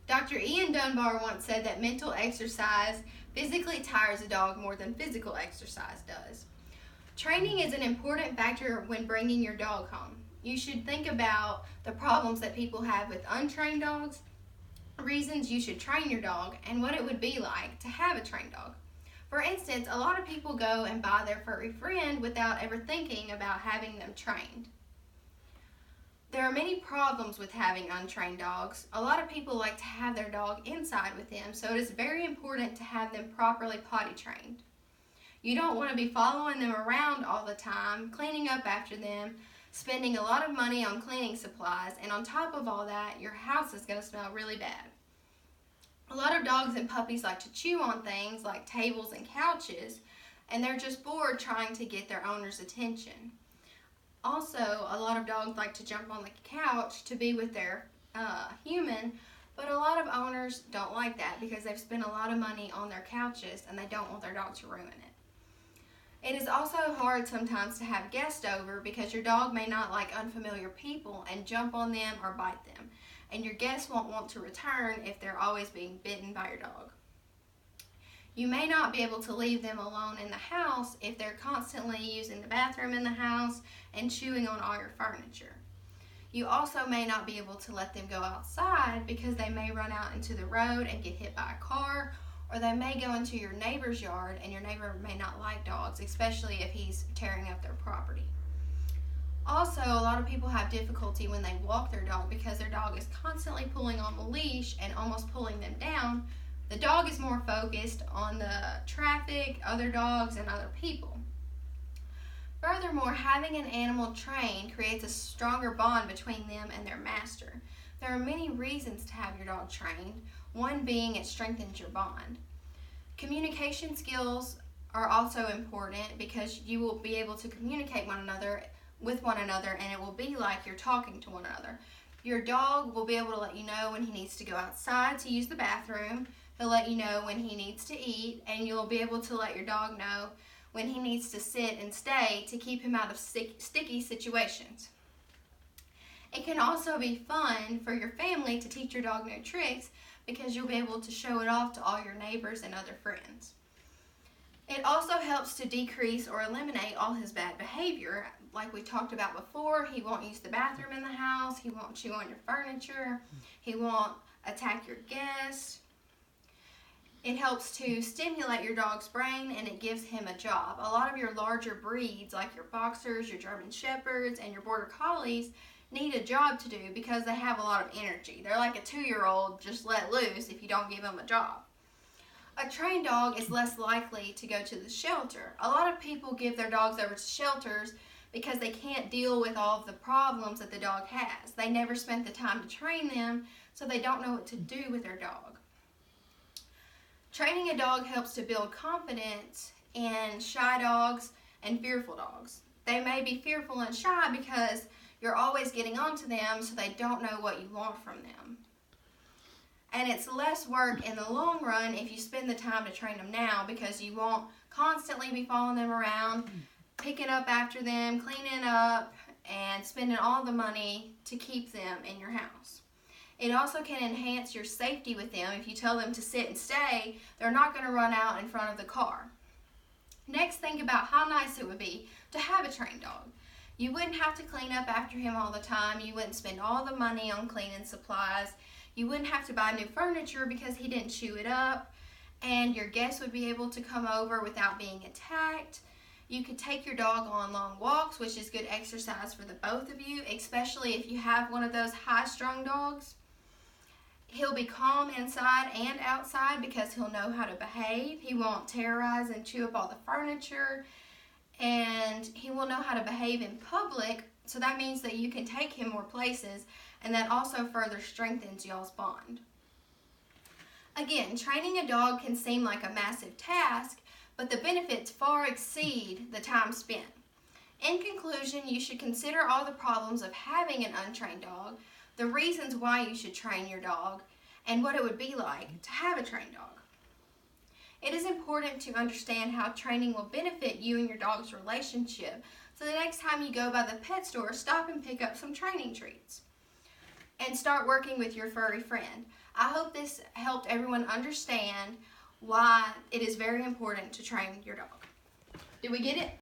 Dr. Ian Dunbar once said that mental exercise physically tires a dog more than physical exercise does. Training is an important factor when bringing your dog home. You should think about the problems that people have with untrained dogs, reasons you should train your dog, and what it would be like to have a trained dog. For instance, a lot of people go and buy their furry friend without ever thinking about having them trained. There are many problems with having untrained dogs. A lot of people like to have their dog inside with them, so it is very important to have them properly potty trained. You don't want to be following them around all the time, cleaning up after them, spending a lot of money on cleaning supplies, and on top of all that, your house is going to smell really bad. A lot of dogs and puppies like to chew on things like tables and couches, and they're just bored trying to get their owner's attention. Also, a lot of dogs like to jump on the couch to be with their human, but a lot of owners don't like that because they've spent a lot of money on their couches and they don't want their dog to ruin it. It is also hard sometimes to have guests over because your dog may not like unfamiliar people and jump on them or bite them, and your guests won't want to return if they're always being bitten by your dog. You may not be able to leave them alone in the house if they're constantly using the bathroom in the house and chewing on all your furniture. You also may not be able to let them go outside because they may run out into the road and get hit by a car, or they may go into your neighbor's yard and your neighbor may not like dogs, especially if he's tearing up their property. Also, a lot of people have difficulty when they walk their dog because their dog is constantly pulling on the leash and almost pulling them down. The dog is more focused on the traffic, other dogs, and other people. Furthermore, having an animal trained creates a stronger bond between them and their master. There are many reasons to have your dog trained, one being it strengthens your bond. Communication skills are also important because you will be able to communicate with one another, and it will be like you're talking to one another. Your dog will be able to let you know when he needs to go outside to use the bathroom. He'll let you know when he needs to eat, and you'll be able to let your dog know when he needs to sit and stay to keep him out of sticky situations. It can also be fun for your family to teach your dog new tricks because you'll be able to show it off to all your neighbors and other friends. It also helps to decrease or eliminate all his bad behavior. Like we talked about before, he won't use the bathroom in the house, he won't chew on your furniture, he won't attack your guests. It helps to stimulate your dog's brain, and it gives him a job. A lot of your larger breeds, like your boxers, your German shepherds, and your border collies, need a job to do because they have a lot of energy. They're like a 2-year-old just let loose if you don't give them a job. A trained dog is less likely to go to the shelter. A lot of people give their dogs over to shelters because they can't deal with all of the problems that the dog has. They never spent the time to train them, so they don't know what to do with their dog. Training a dog helps to build confidence in shy dogs and fearful dogs. They may be fearful and shy because you're always getting on to them, so they don't know what you want from them. And it's less work in the long run if you spend the time to train them now because you won't constantly be following them around, picking up after them, cleaning up, and spending all the money to keep them in your house. It also can enhance your safety with them. If you tell them to sit and stay, they're not going to run out in front of the car. Next, think about how nice it would be to have a trained dog. You wouldn't have to clean up after him all the time. You wouldn't spend all the money on cleaning supplies. You wouldn't have to buy new furniture because he didn't chew it up. And your guests would be able to come over without being attacked. You could take your dog on long walks, which is good exercise for the both of you, especially if you have one of those high-strung dogs. He'll be calm inside and outside because he'll know how to behave. He won't terrorize and chew up all the furniture. And he will know how to behave in public, so that means that you can take him more places, and that also further strengthens y'all's bond. Again, training a dog can seem like a massive task, but the benefits far exceed the time spent. In conclusion, you should consider all the problems of having an untrained dog, the reasons why you should train your dog, and what it would be like to have a trained dog. It is important to understand how training will benefit you and your dog's relationship, so the next time you go by the pet store, stop and pick up some training treats. And start working with your furry friend. I hope this helped everyone understand why it is very important to train your dog. Did we get it?